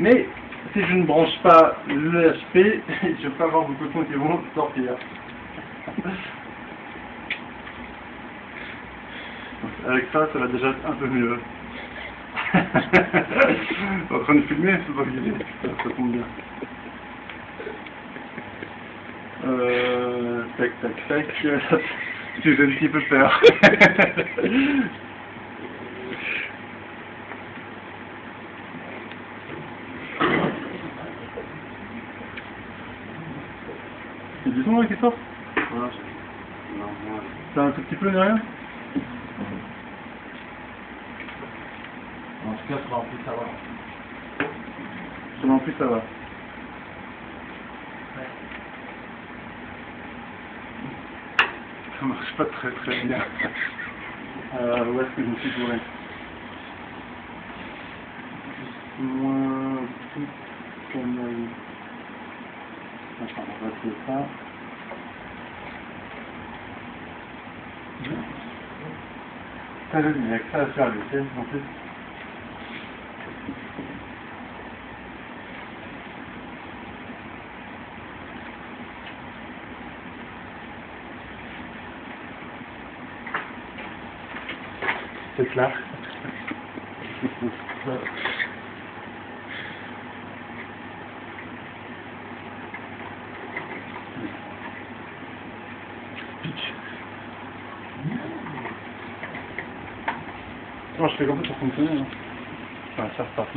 Mais si je ne branche pas l'ESP, je peux avoir beaucoup de sons qui vont sortir. Avec ça, ça va déjà être un peu mieux. En train de filmer, c'est pas guidé. Ça tombe bien. Tac, tac, tac. Tu fais un petit peu peur. C'est du son là qui sort? Voilà. Non, voilà. C'est un tout petit peu, rien? En tout cas, sur l'ampli, ça va. Sur l'ampli, ça va. Ça marche pas très très bien. Où est-ce que je me suis bourré? Moins tout comme... Attends, on va essayer ça. Ça, je dis, avec ça, à faire le en plus. C'est clair. Non, je fais comme ça pour fonctionner. Hein. Enfin, ça repartir.